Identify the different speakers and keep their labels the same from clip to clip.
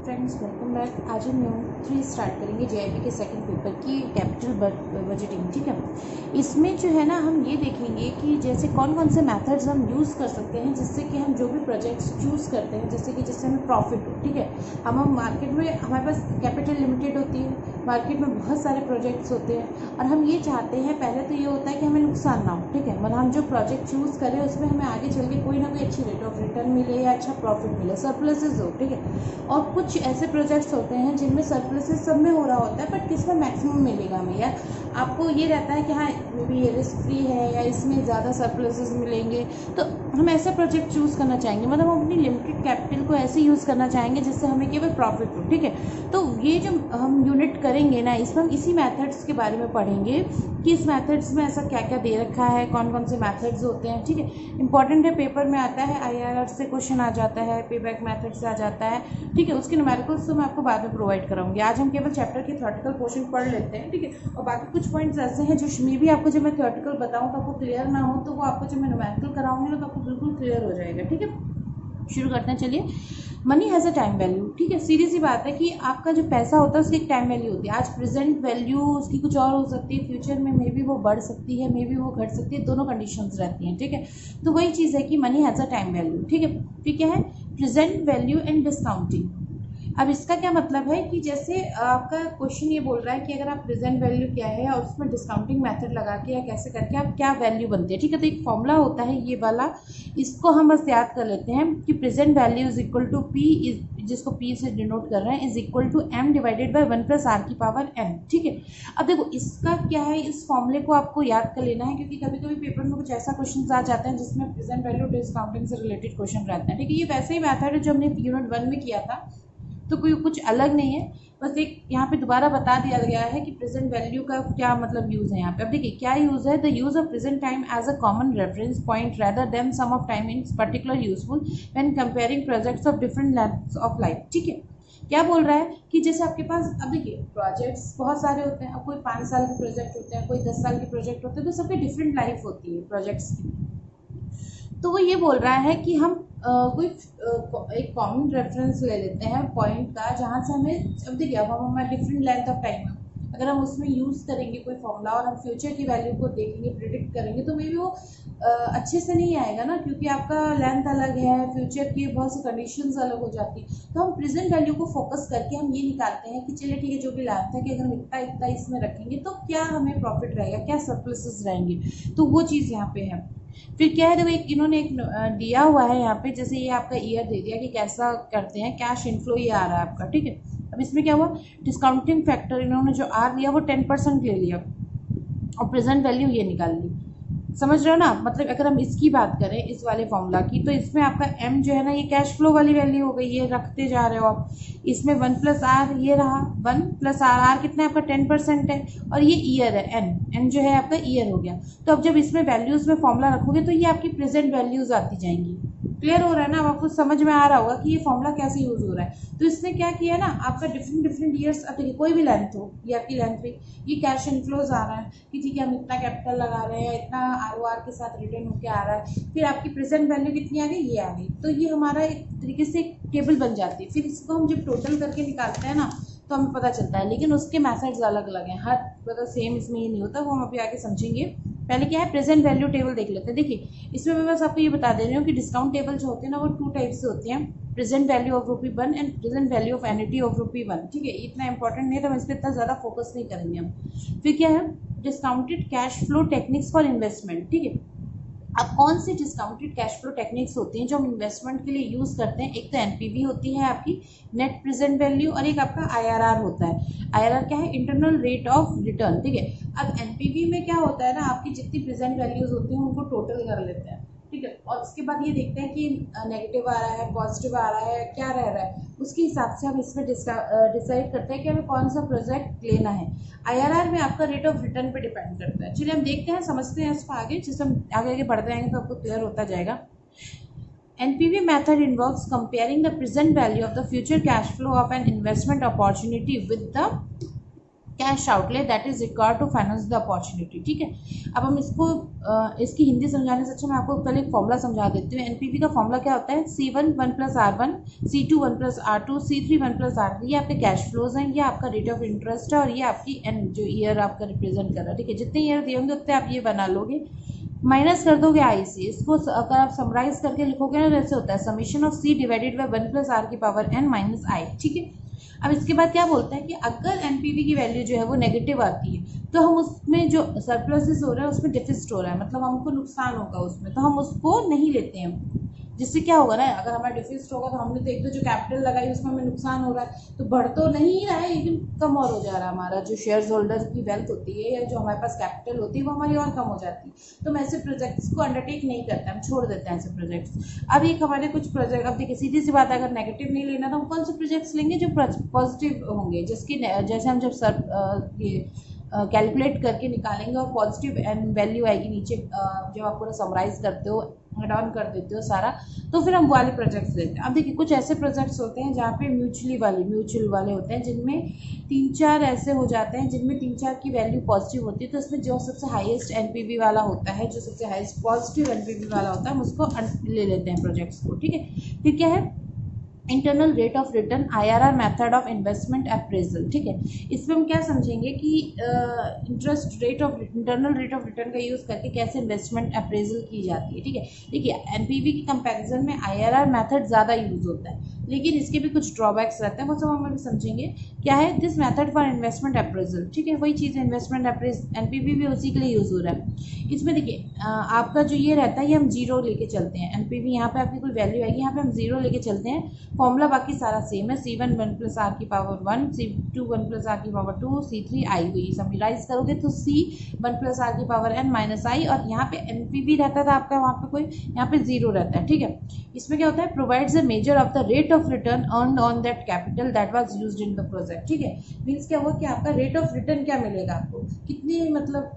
Speaker 1: Friends welcome back. आज हम unit 3 start करेंगे जेआईबी के सेकंड पेपर की कैपिटल बजटिंग। ठीक है, इसमें जो है ना हम ये देखेंगे कि जैसे कौन कौन से मेथड्स हम यूज़ कर सकते हैं जिससे कि हम जो भी प्रोजेक्ट्स चूज़ करते हैं जैसे कि जिससे हमें प्रॉफिट हो। ठीक है, हम मार्केट में हमारे पास कैपिटल लिमिटेड होती है, मार्केट में बहुत सारे प्रोजेक्ट्स होते हैं और हम ये चाहते हैं, पहले तो ये होता है कि हमें नुकसान ना हो। ठीक है, मतलब हम जो प्रोजेक्ट चूज़ करें उसमें हमें आगे चल के कोई ना कोई अच्छी रेट ऑफ रिटर्न मिले या अच्छा प्रॉफिट मिले, सरप्लसेस हो। ठीक है, और कुछ ऐसे प्रोजेक्ट्स होते हैं जिनमें सरप्लसेस सब में हो रहा होता है बट किसमें मैक्सिमम मिलेगा हमें, या आपको ये रहता है कि हाँ मे बी ये रिस्क फ्री है या इसमें ज़्यादा सरप्लसेस मिलेंगे, तो हम ऐसा प्रोजेक्ट चूज़ करना चाहेंगे। मतलब हम अपनी लिमिटेड कैपिटल को ऐसे यूज़ करना चाहेंगे जिससे हमें केवल प्रॉफिट हो। ठीक है, तो ये जो हम यूनिट करेंगे ना, इसमें हम इसी मैथड्स के बारे में पढ़ेंगे कि इस मैथड्स में ऐसा क्या क्या दे रखा है, कौन कौन से मैथड्स होते हैं। ठीक है, इंपॉर्टेंट है, पेपर में आता है, IRR से क्वेश्चन आ जाता है, पेबैक मैथड से आ जाता है। ठीक है, उसके न्यूमेरिकल्स तो मैं आपको बाद में प्रोवाइड कराऊंगी। आज हम केवल चैप्टर के थ्योरेटिकल पोर्शन पढ़ लेते हैं। ठीक है, और बाकी कुछ पॉइंट्स ऐसे हैं जो मे भी आपको जब मैं थ्योरेटिकल बताऊँ तो आपको क्लियर ना हो, तो वो आपको जब मैं न्यूमेरिकल कराऊंगी ना तो आपको बिल्कुल क्लियर हो जाएगा। ठीक है, शुरू करते हैं। चलिए, money has a time value. ठीक है, सीधी सी बात है कि आपका जो पैसा होता है उसकी एक टाइम वैल्यू होती है। आज प्रेजेंट वैल्यू उसकी कुछ और हो सकती है, फ्यूचर में मे बी वो बढ़ सकती है, मे बी वो घट सकती है, दोनों कंडीशंस रहती हैं। ठीक है, तो वही चीज़ है कि money has a time value. ठीक है, फिर क्या है, प्रेजेंट वैल्यू एंड डिस्काउंटिंग। अब इसका क्या मतलब है कि जैसे आपका क्वेश्चन ये बोल रहा है कि अगर आप प्रेजेंट वैल्यू क्या है और उसमें डिस्काउंटिंग मेथड लगा के या कैसे करके आप क्या वैल्यू बनती है। ठीक है, तो एक फॉर्मूला होता है ये वाला, इसको हम बस याद कर लेते हैं कि present value is equal to P, जिसको पी से डिनोट कर रहे हैं, is equal to M divided by 1 + r की पावर n। ठीक है, अब देखो इसका क्या है, इस फॉर्मूले को आपको याद कर लेना है क्योंकि कभी कभी पेपर में कुछ ऐसा क्वेश्चन आ जाते हैं जिसमें प्रेजेंट वैल्यू डिस्काउंटिंग से रिलेटेड क्वेश्चन रहते हैं। ठीक है, ये वैसे ही मेथड है जो हमने यूनिट 1 में किया था, तो कोई कुछ अलग नहीं है, बस एक यहाँ पे दोबारा बता दिया गया है कि प्रेजेंट वैल्यू का क्या मतलब यूज़ है यहाँ पे। अब देखिए क्या यूज़ है, the use of present time as a common reference point rather than some of time in particular useful when comparing projects of different lengths of life. ठीक है, क्या बोल रहा है कि जैसे आपके पास, अब देखिए प्रोजेक्ट्स बहुत सारे होते हैं, अब कोई 5 साल के प्रोजेक्ट होते हैं, कोई 10 साल के प्रोजेक्ट होते हैं, तो सबकी डिफरेंट लाइफ होती है प्रोजेक्ट्स की। तो वो ये बोल रहा है कि हम कोई एक कॉमन रेफरेंस ले लेते हैं पॉइंट का, जहाँ से हमें, अब देखिए अब हम हमारे डिफरेंट लेंथ ऑफ टाइम है, अगर हम उसमें यूज़ करेंगे कोई फॉर्मूला और हम फ्यूचर की वैल्यू को देखेंगे, प्रिडिक्ट करेंगे, तो मे बी वो अच्छे से नहीं आएगा ना, क्योंकि आपका लेंथ अलग है, फ्यूचर की बहुत सी कंडीशंस अलग हो जाती है। तो हम प्रेजेंट वैल्यू को फोकस करके हम ये निकालते हैं कि चलिए ठीक है, जो भी लेंथ है कि अगर हम इतना इतना इसमें रखेंगे तो क्या हमें प्रॉफिट रहेगा, क्या सरप्लसेस रहेंगे, तो वो चीज़ यहाँ पे है। फिर क्या है, देखो एक इन्होंने एक दिया हुआ है यहाँ पे, जैसे ये आपका ईयर दे दिया कि कैसा करते हैं, कैश इनफ्लो ये आ रहा है आपका। ठीक है, अब इसमें क्या हुआ, डिस्काउंटिंग फैक्टर इन्होंने जो आर लिया वो 10% ले लिया और प्रेजेंट वैल्यू ये निकाल ली। समझ रहे हो ना, मतलब अगर हम इसकी बात करें इस वाले फॉर्मूला की, तो इसमें आपका एम जो है ना ये कैश फ्लो वाली वैल्यू हो गई, ये रखते जा रहे हो आप। इसमें 1 + r ये रहा, 1 + r, r कितना है आपका 10% है, और ये ईयर है, एन जो है आपका ईयर हो गया। तो अब जब इसमें वैल्यूज में फॉर्मूला रखोगे तो ये आपकी प्रेजेंट वैल्यूज आती जाएंगी। क्लियर हो रहा है ना, अब आपको समझ में आ रहा होगा कि ये फॉर्मूला कैसे यूज हो रहा है। तो इसने क्या किया ना, आपका डिफरेंट डिफरेंट ईयर्स, अब देखिए कोई भी लेंथ हो, ये आपकी लेंथ पे ये कैश इनफ्लोज आ रहा है कि ठीक है हम इतना कैपिटल लगा रहे हैं, इतना ROR के साथ रिटर्न होके आ रहा है, फिर आपकी प्रेजेंट वैल्यू कितनी आ गई, ये आ गई। तो ये हमारा एक तरीके से एक टेबल बन जाती है, फिर इसको हम जब टोटल करके निकालते हैं ना तो हमें पता चलता है, लेकिन उसके मैथड्स अलग अलग हैं, हर मतलब सेम इसमें ये नहीं होता, वो हम अभी आगे समझेंगे। पहले क्या है, प्रेजेंट वैल्यू टेबल देख लेते हैं। देखिए इसमें मैं बस आपको ये बता दे रही हूँ कि डिस्काउंट टेबल जो होते हैं ना वो 2 टाइप से होते हैं, present value of ₹1 and present value of annuity of ₹1। ठीक है, इतना इंपॉर्टेंट नहीं है तो हम इस पर इतना ज़्यादा फोकस नहीं करेंगे हम। फिर क्या है, discounted cash flow techniques for investment. ठीक है, अब कौन सी डिस्काउंटेड कैश फ्लो टेक्निक्स होती हैं जो हम इन्वेस्टमेंट के लिए यूज़ करते हैं, एक तो NPV होती है आपकी, नेट प्रेजेंट वैल्यू, और एक आपका IRR होता है। IRR क्या है, इंटरनल रेट ऑफ रिटर्न। ठीक है, अब NPV में क्या होता है ना, आपकी जितनी प्रेजेंट वैल्यूज होती हैं उनको टोटल कर लेते हैं। ठीक है, और उसके बाद ये देखते हैं कि नेगेटिव आ रहा है, पॉजिटिव आ रहा है, क्या रह रहा है, उसके हिसाब से हम इसमें डिसाइड करते हैं कि हमें कौन सा प्रोजेक्ट लेना है। IRR में आपका रेट ऑफ रिटर्न पे डिपेंड करता है। चलिए हम देखते हैं, समझते हैं इसको आगे, जिससे हम आगे आगे बढ़ते जाएंगे तो आपको क्लियर होता जाएगा। NPV method involves comparing the present value of the future cash flow of an investment opportunity with the cash outlay that is required to finance the opportunity. ठीक है, अब हम इसको इसकी हिंदी समझाने से अच्छा मैं आपको पहले एक फॉर्मूला समझा देती हूँ। एनपीवी का फॉर्मूला क्या होता है, C1 1 + R1, C2 1 + R2, C3 1 + R3। ये आपके कैश फ्लोज हैं, ये आपका रेट ऑफ इंटरेस्ट है और ये आपकी जो ईयर आपका रिप्रेजेंट कर रहा है। ठीक है, जितने ईयर दिए होंगे उतने आप ये बना लोगे, माइनस कर दोगे आई से। इसको अगर आप समराइज करके लिखोगे ना, जैसे होता है summation of C divided by 1 + R की पावर n माइनस आई। ठीक है, अब इसके बाद क्या बोलता है कि अगर एनपीवी की वैल्यू जो है वो नेगेटिव आती है तो हम उसमें जो सरप्लसेस हो रहा है उसमें डिफिसिट हो रहा है, मतलब हमको नुकसान होगा उसमें, तो हम उसको नहीं लेते हैं। जिससे क्या होगा ना, अगर हमारा डिफिसिट होगा तो हमने तो एक तो जो कैपिटल लगाई उसमें हमें नुकसान हो रहा है, तो बढ़ तो नहीं रहा है लेकिन कम और हो जा रहा है। हमारा जो शेयर होल्डर की वेल्थ होती है या जो हमारे पास कैपिटल होती है वो हमारी और कम हो जाती है। तो हम ऐसे प्रोजेक्ट्स को अंडरटेक नहीं करते, हम छोड़ देते हैं ऐसे प्रोजेक्ट्स। अब एक हमारे कुछ प्रोजेक्ट, अब देखिए सीधी सी बात है, अगर नेगेटिव नहीं लेना तो हम कौन से प्रोजेक्ट्स लेंगे जो पॉजिटिव होंगे, जिसकी जैसे हम जब ये कैलकुलेट करके निकालेंगे और पॉजिटिव एंड वैल्यू आएगी नीचे, जब आप पूरा समराइज करते हो, डाउन कर देते हो सारा, तो फिर हम वाले प्रोजेक्ट्स लेते हैं। अब देखिए कुछ ऐसे प्रोजेक्ट्स होते हैं जहाँ पे म्यूचुअल वाले होते हैं, जिनमें 3-4 ऐसे हो जाते हैं जिनमें 3-4 की वैल्यू पॉजिटिव होती है। तो इसमें जो सबसे हाईएस्ट एनपीवी वाला होता है, जो सबसे हाईएस्ट पॉजिटिव एनपीवी वाला होता है, हम उसको ले लेते हैं प्रोजेक्ट्स को। ठीक है, फिर क्या है, internal rate of return, IRR method of investment appraisal. ठीक है, इसमें हम क्या समझेंगे कि इंटरनल रेट ऑफ रिटर्न का यूज़ करके कैसे इन्वेस्टमेंट अप्रेजल की जाती है। ठीक है, देखिए एनपीवी के कंपैरिजन में IRR मेथड ज़्यादा यूज़ होता है, लेकिन इसके भी कुछ ड्रॉबैक्स रहते हैं, वो सब हम अभी समझेंगे। क्या है, this method for investment appraisal. ठीक है, वही चीज़ इन्वेस्टमेंट अप्रेज, एनपीवी भी उसी के लिए यूज़ हो रहा है। इसमें देखिए आपका जो ये रहता है, ये हम जीरो लेके चलते हैं। एनपीवी यहाँ पे आपकी कोई वैल्यू आएगी, यहाँ पे हम जीरो लेके चलते हैं। फॉर्मूला बाकी सारा सेम है, C1 1 + R की पावर 1, C2 1 + R की पावर 2, C3 I हुई। समराइज करोगे तो C 1 + R की पावर n माइनस आई, और यहाँ पे एनपीवी रहता था आपका, वहाँ पे कोई यहाँ पे जीरो रहता है। ठीक है, इसमें क्या होता है, provides a measure of the rate of return earned on that capital that was used in the project. ठीक है, मीन्स क्या हुआ कि आपका रेट ऑफ रिटर्न क्या मिलेगा आपको, कितनी मतलब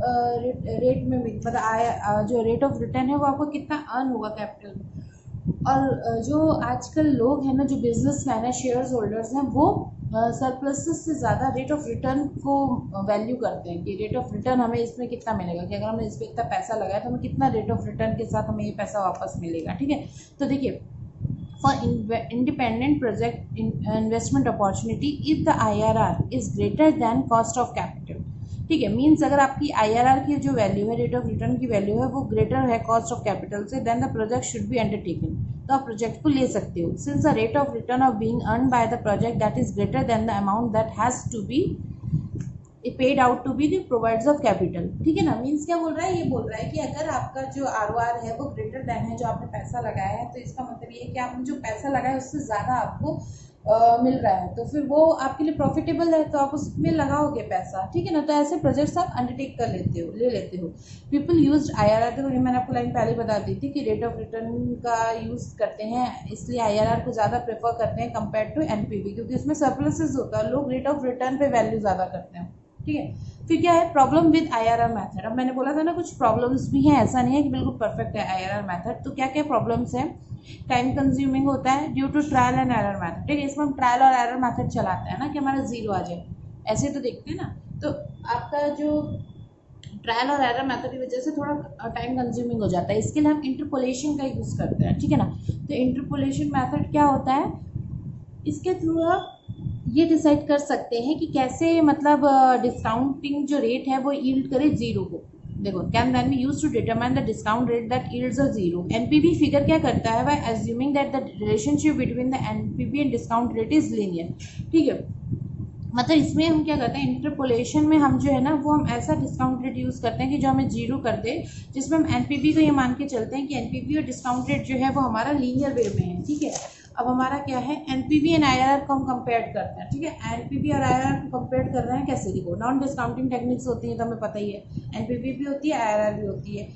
Speaker 1: रेट में मतलब आया, जो रेट ऑफ रिटर्न है वो आपको कितना अर्न हुआ कैपिटल में। और जो आजकल लोग हैं ना, जो बिजनेसमैन है, शेयर होल्डर्स हैं, वो सरप्लसेस से ज़्यादा रेट ऑफ रिटर्न को वैल्यू करते हैं कि रेट ऑफ रिटर्न हमें इसमें कितना मिलेगा, कि अगर हमने इस पर इतना पैसा लगाया तो हमें कितना रेट ऑफ रिटर्न के साथ हमें ये पैसा वापस मिलेगा। ठीक है, तो देखिए for independent project investment opportunity if the IRR is greater than cost of capital. ठीक है, मीन्स अगर आपकी IRR की जो वैल्यू है, रेट ऑफ रिटर्न की वैल्यू है, वो ग्रेटर है कॉस्ट ऑफ कैपिटल से, then the project should be undertaken. तो आप प्रोजेक्ट को ले सकते हो, since the rate of return of being earn by the project that is greater than the amount that has to be paid out to be the providers of capital. ठीक है ना, means क्या बोल रहा है, ये बोल रहा है कि अगर आपका जो ROR है वो ग्रेटर देन है जो आपने पैसा लगाया है, तो इसका मतलब ये है कि आपने जो पैसा लगाया उससे ज़्यादा आपको मिल रहा है, तो फिर वो आपके लिए प्रॉफिटेबल है, तो आप उसमें लगाओगे पैसा। ठीक है ना, तो ऐसे प्रोजेक्ट्स आप अंडरटेक कर लेते हो। पीपल यूज्ड IRR, देखो ये मैंने आपको लाइन पहले बता दी थी कि रेट ऑफ रिटर्न का यूज़ करते हैं, इसलिए IRR को ज़्यादा प्रेफर करते हैं कंपेयर टू एनपीवी, क्योंकि उसमें सरप्लसेस होता है, लोग रेट ऑफ रिटर्न पे वैल्यू ज़्यादा करते हैं। ठीक है, फिर क्या है, प्रॉब्लम विद IRR मेथड। अब मैंने बोला था ना कुछ प्रॉब्लम्स भी हैं, ऐसा नहीं है कि बिल्कुल परफेक्ट है IRR मेथड। तो क्या क्या प्रॉब्लम्स हैं, टाइम कंज्यूमिंग होता है due to trial and error method. ठीक है, इसमें हम ट्रायल और एरर मेथड चलाते हैं ना कि हमारा जीरो आ जाए, ऐसे तो देखते हैं ना। तो आपका जो ट्रायल और एरर मेथड की वजह से थोड़ा टाइम कंज्यूमिंग हो जाता है, इसके लिए हम इंटरपोलेशन का यूज़ करते हैं। ठीक है ना, तो इंटरपोलेशन मेथड क्या होता है, इसके थ्रू आप ये डिसाइड कर सकते हैं कि कैसे मतलब डिस्काउंटिंग जो रेट है वो यील्ड करे जीरो को। देखो, can then be used to determine the discount rate that yields a zero. NPV figure क्या करता है, by assuming that the relationship between the NPV and discount rate is linear. ठीक है, मतलब इसमें हम क्या करते हैं, इंटरपोलेशन में हम जो है ना वो हम ऐसा डिस्काउंट रेट यूज़ करते हैं कि जो हमें जीरो कर दे, जिसमें हम एनपीवी को ये मान के चलते हैं कि एनपीवी और डिस्काउंट रेट जो है वो हमारा लीनियर वे में है। ठीक है, अब हमारा क्या है, एनपीवी एंड IRR को हम कंपेयर करते हैं। ठीक है, एनपीवी और IRR को कंपेयर कर रहे हैं कैसे, देखो नॉन डिस्काउंटिंग टेक्निक्स होती हैं तो हमें पता ही है, एनपीवी भी होती है IRR भी होती है।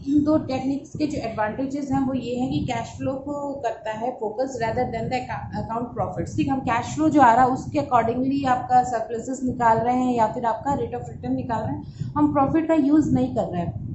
Speaker 1: इन दो टेक्निक्स के जो एडवांटेजेस हैं वो ये है कि कैश फ्लो को करता है focus rather than the account profits. ठीक है, हम कैश फ्लो जो आ रहा है उसके अकॉर्डिंगली आपका सरप्लसेस निकाल रहे हैं या फिर आपका रेट ऑफ रिटर्न निकाल रहे हैं, हम प्रॉफिट का यूज़ नहीं कर रहे हैं।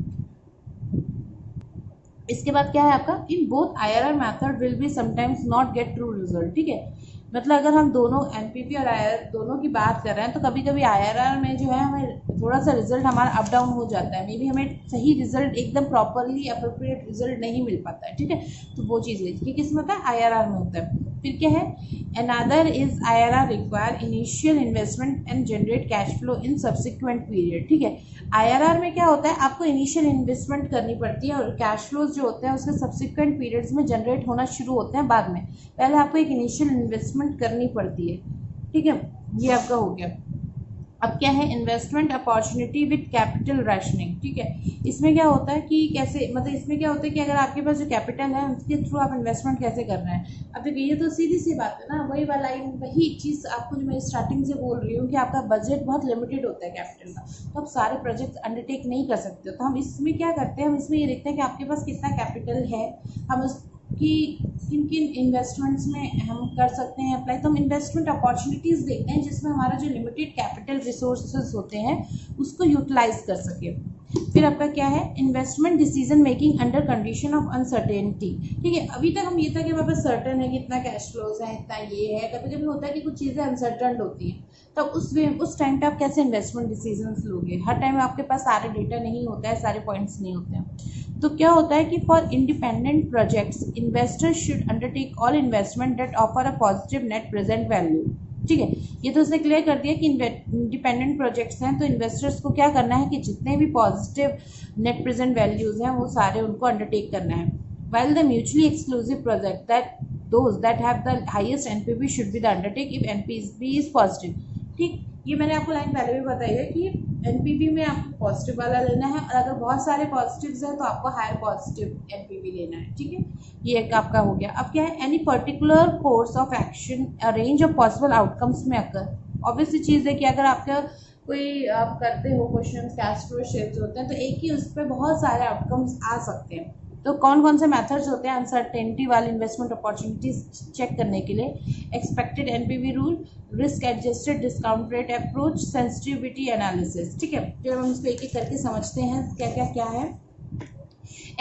Speaker 1: इसके बाद क्या है आपका, in both IRR method will be sometimes not gate true result. ठीक है, मतलब अगर हम दोनों एनपीवी और आईआरआर दोनों की बात कर रहे हैं तो कभी कभी आईआरआर में जो है हमें थोड़ा सा रिजल्ट हमारा अप डाउन हो जाता है, मे बी हमें सही रिजल्ट एकदम प्रॉपरली अप्रोप्रिएट रिजल्ट नहीं मिल पाता है, ठीक है। तो वो चीज़ ये किस में होता है, आईआरआर में होता है। फिर क्या है, another is IRR require initial investment and generate cash flow in subsequent period, ठीक है। आईआरआर में क्या होता है, आपको इनिशियल इन्वेस्टमेंट करनी पड़ती है और कैश फ्लोज जो होते हैं उसके सब्सिक्वेंट पीरियड्स में जनरेट होना शुरू होते हैं बाद में। पहले आपको एक इनिशियल इन्वेस्टमेंट करनी पड़ती है, ठीक है। ये आपका हो गया। अब क्या है, investment opportunity with capital rationing, ठीक है। इसमें क्या होता है कि कैसे, मतलब इसमें क्या होता है कि अगर आपके पास जो कैपिटल है उसके थ्रू आप इन्वेस्टमेंट कैसे कर रहे हैं। अब देखिए ये तो सीधी सी बात है ना, वही वाला वही चीज़ आपको जो मैं स्टार्टिंग से बोल रही हूँ कि आपका बजट बहुत लिमिटेड होता है कैपिटल का, तो आप सारे प्रोजेक्ट अंडरटेक नहीं कर सकते। तो हम इसमें क्या करते हैं, हम इसमें ये देखते हैं कि आपके पास कितना कैपिटल है, हम उसकी किन किन इन्वेस्टमेंट्स में हम कर सकते हैं अप्लाई। तो हम इन्वेस्टमेंट अपॉर्चुनिटीज़ देखते हैं जिसमें हमारा जो लिमिटेड कैपिटल रिसोर्सेज होते हैं उसको यूटिलाइज कर सके। फिर आपका क्या है, investment decision making under condition of uncertainty, ठीक है। अभी तक हम ये था कि हमारे पास सर्टन है कि इतना कैश फ्लोज है, इतना ये है। कभी कभी होता है कि कुछ चीज़ें अनसर्टन होती हैं, तब उस टाइम पे आप कैसे इन्वेस्टमेंट डिसीजंस लोगे। हर टाइम आपके पास सारे डेटा नहीं होता है, सारे पॉइंट्स नहीं होते हैं। तो क्या होता है कि for independent projects investors should undertake all investment that offer a positive net present value, ठीक है। ये तो उसने क्लियर कर दिया कि इंडिपेंडेंट प्रोजेक्ट्स हैं तो इन्वेस्टर्स को क्या करना है कि जितने भी पॉजिटिव नेट प्रेजेंट वैल्यूज हैं वो सारे उनको अंडरटेक करना है। while the mutually exclusive project that those that have the highest NPV should be the undertake if NPV is positive, ठीक। ये मैंने आपको लाइन पहले भी बताई है कि एनपीवी में आपको पॉजिटिव वाला लेना है और अगर बहुत सारे पॉजिटिव्स हैं तो आपको हायर पॉजिटिव एनपीवी लेना है, ठीक है। ये एक आपका हो गया। अब क्या है, any particular course of action a range of possible outcomes में अकर, ऑब्वियसली चीज़ है कि अगर आपका कोई आप करते हो क्वेश्चन कैश फ्लो शेप्स होते हैं तो एक ही उस पर बहुत सारे आउटकम्स आ सकते हैं। तो कौन कौन से मेथड्स होते हैं अनसर्टेनिटी वाले इन्वेस्टमेंट अपॉर्चुनिटीज चेक करने के लिए, expected NPV rule, risk adjusted discount rate approach, sensitivity analysis, ठीक है। फिर हम इसको एक एक करके समझते हैं क्या क्या क्या है।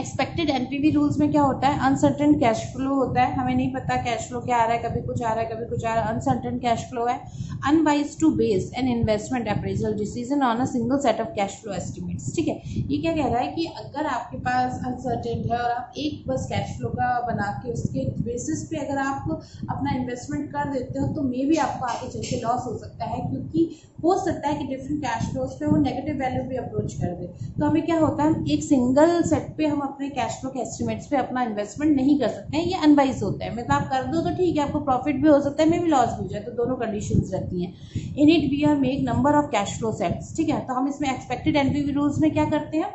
Speaker 1: एक्सपेक्टेड एनपीवी रूल्स में क्या होता है, अनसर्टेन कैश फ्लो होता है, हमें नहीं पता कैश फ्लो क्या आ रहा है, कभी कुछ आ रहा है कभी कुछ आ रहा है, अनसर्टेन कैश फ्लो है। Unwise to base an investment appraisal decision on a single set of cash flow estimates, ठीक है। ये क्या कह रहा है कि अगर आपके पास अनसर्टेन है और आप एक बस कैश फ्लो का बना के उसके बेसिस पे अगर आप अपना इन्वेस्टमेंट कर देते हो तो मे भी आपको आगे चल के लॉस हो सकता है, क्योंकि हो सकता है कि डिफरेंट कैश फ्लोज पे वो नेगेटिव वैल्यू भी अप्रोच कर दे। तो हमें क्या होता है, एक सिंगल सेट पे हम अपने कैश फ्लो के एस्टिमेट्स पे अपना इन्वेस्टमेंट नहीं कर सकते हैं, ये अनवाइज होता है। मतलब आप कर दो तो ठीक है, आपको प्रॉफिट भी हो सकता है, मे भी लॉस भी हो जाए, तो दोनों कंडीशंस रहती हैं। In it we are make number of cash flow sets, ठीक है। तो हम इसमें एक्सपेक्टेड एनपीवी रूल्स में क्या करते हैं,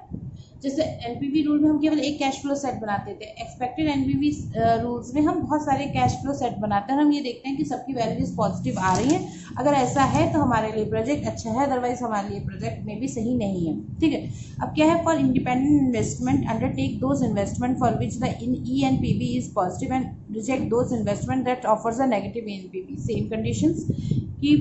Speaker 1: जैसे एनपीवी रूल में हम केवल एक कैश फ्लो सेट बनाते थे, एक्सपेक्टेड एनपीवी रूल्स में हम बहुत सारे कैश फ्लो सेट बनाते हैं और हम ये देखते हैं कि सबकी वैल्यूज पॉजिटिव आ रही हैं। अगर ऐसा है तो हमारे लिए प्रोजेक्ट अच्छा है, अदरवाइज हमारे लिए प्रोजेक्ट में भी सही नहीं है, ठीक है। अब क्या है, for independent investment undertake those investment for which the ENPV is positive and reject those investment that offers a negative ENPV। Same conditions कि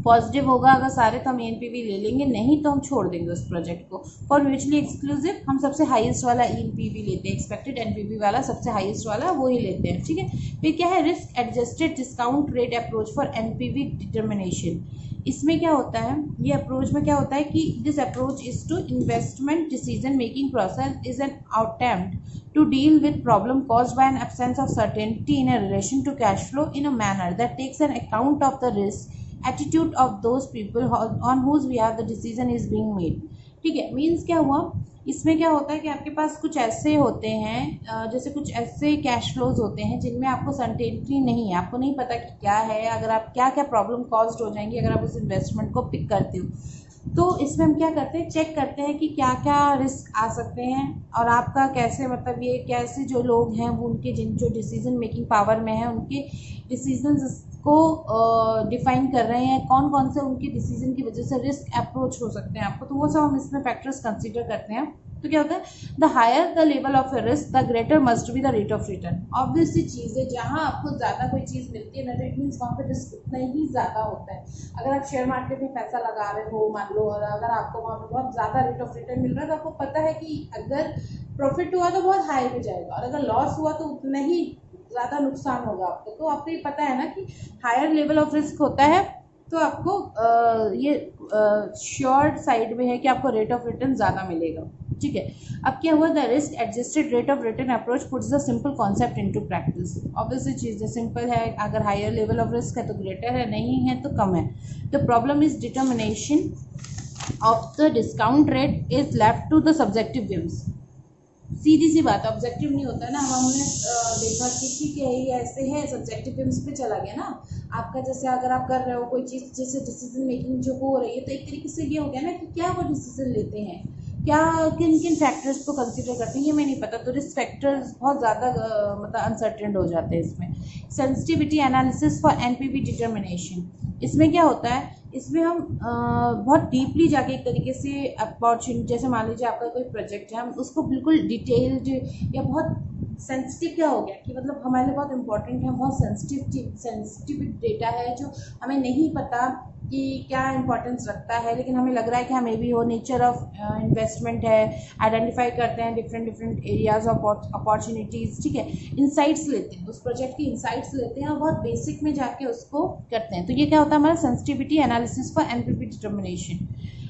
Speaker 1: पॉजिटिव होगा अगर सारे तो हम ENPV ले लेंगे, नहीं तो हम छोड़ देंगे उस प्रोजेक्ट को। फॉर म्यूचुअली एक्सक्लूसिव हम सबसे हाईएस्ट वाला ENPV लेते हैं, एक्सपेक्टेड एनपीवी वाला सबसे हाईएस्ट वाला वो ही लेते हैं, ठीक है। फिर क्या है, risk adjusted discount rate approach for NPV determination. इसमें क्या होता है, ये अप्रोच में क्या होता है कि this approach is to investment decision making process is an attempt to deal with problem caused by an absence of certainty in a relation to cash flow in a manner that takes an account of the risk attitude of those people on whose behalf the decision is being made, ठीक है। Means क्या हुआ, इसमें क्या होता है कि आपके पास कुछ ऐसे होते हैं जैसे कुछ ऐसे कैश फ्लोज होते हैं जिनमें आपको सर्टेनिटी नहीं है, आपको नहीं पता कि क्या है, अगर आप क्या क्या प्रॉब्लम कॉज्ड हो जाएंगी अगर आप उस इन्वेस्टमेंट को पिक करते हो। तो इसमें हम क्या करते हैं, चेक करते हैं कि क्या क्या रिस्क आ सकते हैं और आपका कैसे, मतलब ये कैसे जो लोग हैं वो उनके जो डिसीजन मेकिंग पावर में है उनके डिसीजंस को डिफाइन कर रहे हैं, कौन कौन से उनके डिसीजन की वजह से रिस्क अप्रोच हो सकते हैं आपको, तो वो सब हम इसमें फैक्टर्स कंसीडर करते हैं। तो क्या होता है, the higher the level of a risk the greater must be the rate of return. Obviously चीज़ है, जहाँ आपको ज़्यादा कोई चीज़ मिलती है ना, इट मीन्स वहाँ पर रिस्क उतना ही ज़्यादा होता है। अगर आप शेयर मार्केट में पैसा लगा रहे हो मान लो, और अगर आपको वहाँ पर बहुत ज़्यादा रेट ऑफ रिटर्न मिल रहा है तो आपको पता है कि अगर प्रॉफिट हुआ तो बहुत हाई पे जाएगा और अगर लॉस हुआ तो उतना ही ज़्यादा नुकसान होगा आपको। तो आपको ये पता है ना कि हायर लेवल ऑफ रिस्क होता है, तो आपको ये श्योर साइड में है कि आपको रेट ऑफ रिटर्न ज़्यादा मिलेगा। ठीक है, अब क्या हुआ, the risk adjusted rate of return approach puts the simple concept into practice. Obviously चीज़ है, सिंपल है, अगर हायर लेवल ऑफ रिस्क है तो ग्रेटर है, नहीं है तो कम है। The problem is determination of the discount rate is left to the subjective views. सीधी सी बात, ऑब्जेक्टिव नहीं होता ना, हमने देखा कि ठीक है ये ऐसे है, सब्जेक्टिव व्यूज पे चला गया ना आपका। जैसे अगर आप कर रहे हो कोई चीज़, जैसे डिसीजन मेकिंग जो हो रही है, तो एक तरीके से ये हो गया ना कि क्या वो डिसीजन लेते हैं, क्या किन किन फैक्टर्स को कंसीडर करते हैं, ये मैं नहीं पता। तो रिस्क फैक्टर्स बहुत ज़्यादा मतलब अनसर्टेन हो जाते हैं इसमें। Sensitivity analysis for NPV determination, इसमें क्या होता है, इसमें हम बहुत डीपली जाके एक तरीके से अपॉर्चुनिटी, जैसे मान लीजिए आपका कोई प्रोजेक्ट है, हम उसको बिल्कुल डिटेल्ड या बहुत सेंसिटिव क्या हो गया कि मतलब हमारे लिए बहुत इंपॉर्टेंट है, बहुत सेंसिटिव डेटा है जो हमें नहीं पता कि क्या इंपॉर्टेंस रखता है, लेकिन हमें लग रहा है कि हमें भी वो नेचर ऑफ इन्वेस्टमेंट है, आइडेंटिफाई करते हैं डिफरेंट एरियाज ऑफ अपॉर्चुनिटीज़। ठीक है, इंसाइट्स लेते हैं, उस प्रोजेक्ट की इंसाइट्स लेते हैं और बहुत बेसिक में जाके उसको करते हैं। तो ये क्या होता है हमारा sensitivity analysis for NPV determination.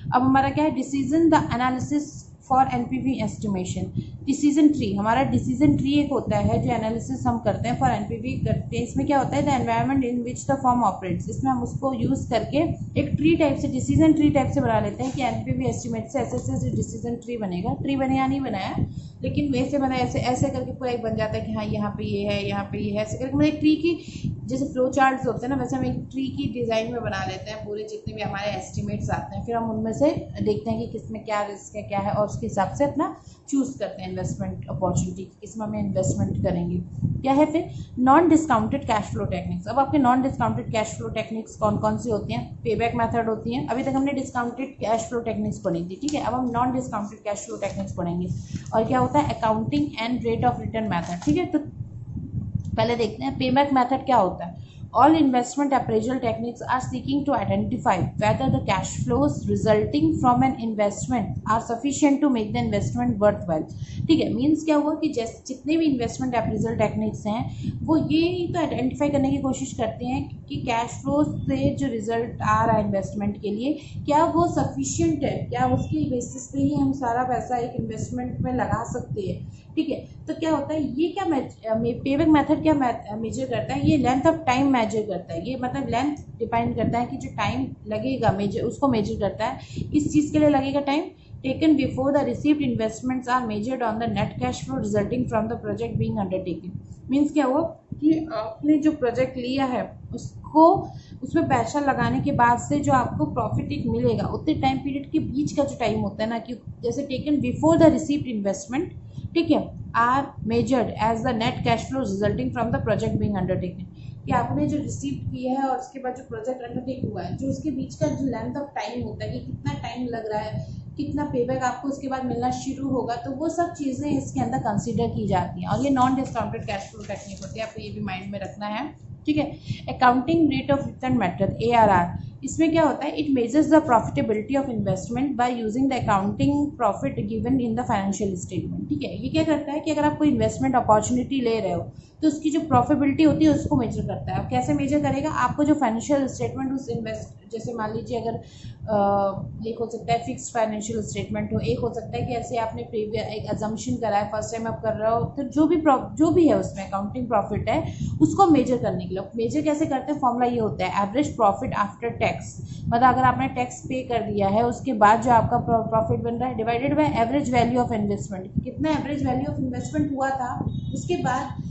Speaker 1: अब हमारा क्या है, decision the analysis for NPV estimation. Decision tree, हमारा डिसीजन ट्री एक होता है जो एनालिसिस हम करते हैं फॉर एनपीवी करते हैं। इसमें क्या होता है, the environment in which the firm operates, इसमें हम उसको यूज़ करके एक ट्री टाइप से, डिसीजन ट्री टाइप से बना लेते हैं कि एनपीवी एस्टिमेट से ऐसे डिसीजन ट्री बनेगा। ट्री बने या नहीं बनाया, लेकिन वैसे बना, ऐसे ऐसे करके पूरा एक बन जाता है कि हाँ यहाँ पे ये है, यहाँ पे ये है, ऐसे करके मतलब एक ट्री की जैसे फ्लो चार्ट्स होते हैं ना, वैसे हम एक ट्री की डिज़ाइन में बना लेते हैं पूरे जितने भी हमारे एस्टिमेट्स आते हैं। फिर हम उनमें से देखते हैं कि किसमें क्या रिस्क है, क्या है, और उसके हिसाब से अपना चूज़ करते हैं इन्वेस्टमेंट अपॉर्चुनिटी, किसमें हमें इन्वेस्टमेंट करेंगे। क्या है फिर, non discounted cash flow techniques. अब आपके non discounted cash flow techniques कौन कौन सी होती हैं, पेबैक मेथड होती हैं। अभी तक हमने डिस्काउंटेड कैश फ्लो टेक्निक्स पढ़ी थी, ठीक है, अब हम non discounted cash flow techniques पढ़ेंगे। और क्या होता है, accounting and rate of return method. ठीक है, तो पहले देखते हैं पेबैक मेथड क्या होता है। All investment appraisal techniques are seeking to identify whether the cash flows resulting from an investment are sufficient to make the investment worthwhile। ठीक है, मीन्स क्या हुआ कि जैसे जितने भी इन्वेस्टमेंट अप्रेजल टेक्निक्स हैं वो ये तो आइडेंटिफाई करने की कोशिश करते हैं कि कैश फ्लो से जो रिजल्ट आ रहा है इन्वेस्टमेंट के लिए, क्या वो सफिशिएंट है, क्या उसकी बेसिस पे ही हम सारा पैसा एक इन्वेस्टमेंट में लगा सकते हैं। ठीक है, तो क्या होता है, ये क्या पेबैक मेथड क्या मेजर करता है, ये लेंथ ऑफ टाइम मेजर करता है। ये मतलब लेंथ डिफाइन करता है कि जो टाइम लगेगा मेजर, उसको मेजर करता है। किस चीज़ के लिए लगेगा time, taken before the received investments are measured on the net cash flow resulting from the project being undertaken. Means क्या हुआ कि आपने जो प्रोजेक्ट लिया है उसको, उसमें पैसा लगाने के बाद से जो आपको प्रॉफिट एक मिलेगा, उतने टाइम पीरियड के बीच का जो टाइम होता है ना, कि जैसे taken before the received investment, ठीक है, are measured as the net cash flow resulting from the project being undertaken. कि आपने जो रिसीव किया है और उसके बाद जो प्रोजेक्ट अंडरटेक हुआ है, जो उसके बीच का जो लेंथ ऑफ टाइम होता है कि कितना टाइम लग रहा है, कितना पेबैक आपको उसके बाद मिलना शुरू होगा, तो वो सब चीज़ें इसके अंदर कंसीडर की जाती हैं। और ये non discounted cash flow technique होती है, आपको ये भी माइंड में रखना है। ठीक है, accounting rate of return method ARR, इसमें क्या होता है, it measures the profitability of investment by using the accounting profit given in the financial statement. ठीक है, ये क्या करता है कि अगर आप कोई इन्वेस्टमेंट अपॉर्चुनिटी ले रहे हो तो उसकी जो प्रॉफिटेबिलिटी होती है उसको मेजर करता है। अब कैसे मेजर करेगा, आपको जो फाइनेंशियल स्टेटमेंट उस जैसे मान लीजिए अगर एक हो सकता है फिक्स्ड फाइनेंशियल स्टेटमेंट हो, एक हो सकता है कि ऐसे आपने प्रीवियस एक अजम्पशन करा है, फर्स्ट टाइम आप कर रहे हो, तो जो भी है उसमें अकाउंटिंग प्रॉफिट है उसको मेजर करने के लिए मेजर कैसे करते हैं, फॉर्मूला ये होता है एवरेज प्रॉफिट आफ्टर टैक्स। मतलब अगर आपने टैक्स पे कर दिया है उसके बाद जो आपका प्रॉफिट बन रहा है, divided by average value of investment, कितना एवरेज वैल्यू ऑफ इन्वेस्टमेंट हुआ था, उसके बाद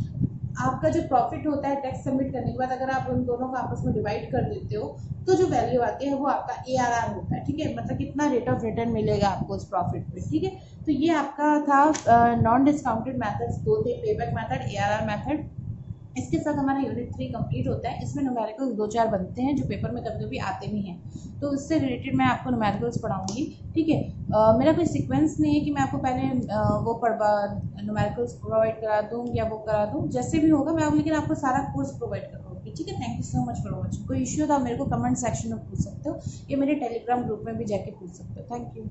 Speaker 1: आपका जो प्रॉफिट होता है टैक्स सबमिट करने के बाद, अगर आप उन दोनों को आपस में डिवाइड कर देते हो तो जो वैल्यू आती है वो आपका ARR होता है। ठीक है, मतलब कितना रेट ऑफ रिटर्न मिलेगा आपको उस प्रॉफिट पे। ठीक है, तो ये आपका था नॉन डिस्काउंटेड मेथड्स दो थे, पेबैक मेथड, ARR मेथड। इसके साथ हमारा यूनिट 3 कंप्लीट होता है। इसमें न्यूमेरिकल्स 2-4 बनते हैं जो पेपर में कभी कभी आते भी हैं, तो उससे रिलेटेड मैं आपको न्यूमेरिकल्स पढ़ाऊंगी। ठीक है, मेरा कोई सीक्वेंस नहीं है कि मैं आपको पहले न्यूमेरिकल्स प्रोवाइड करा दूँ या वो करा दूँ, जैसे भी होगा मैं लेकिन आपको सारा कोर्स प्रोवाइड कराऊंगी। ठीक है, thank you so much for watching. कोई इश्यू तो आप मेरे को कमेंट सेक्शन में पूछ सकते हो या मेरे टेलीग्राम ग्रुप में भी जाके पूछ सकते हो। Thank you.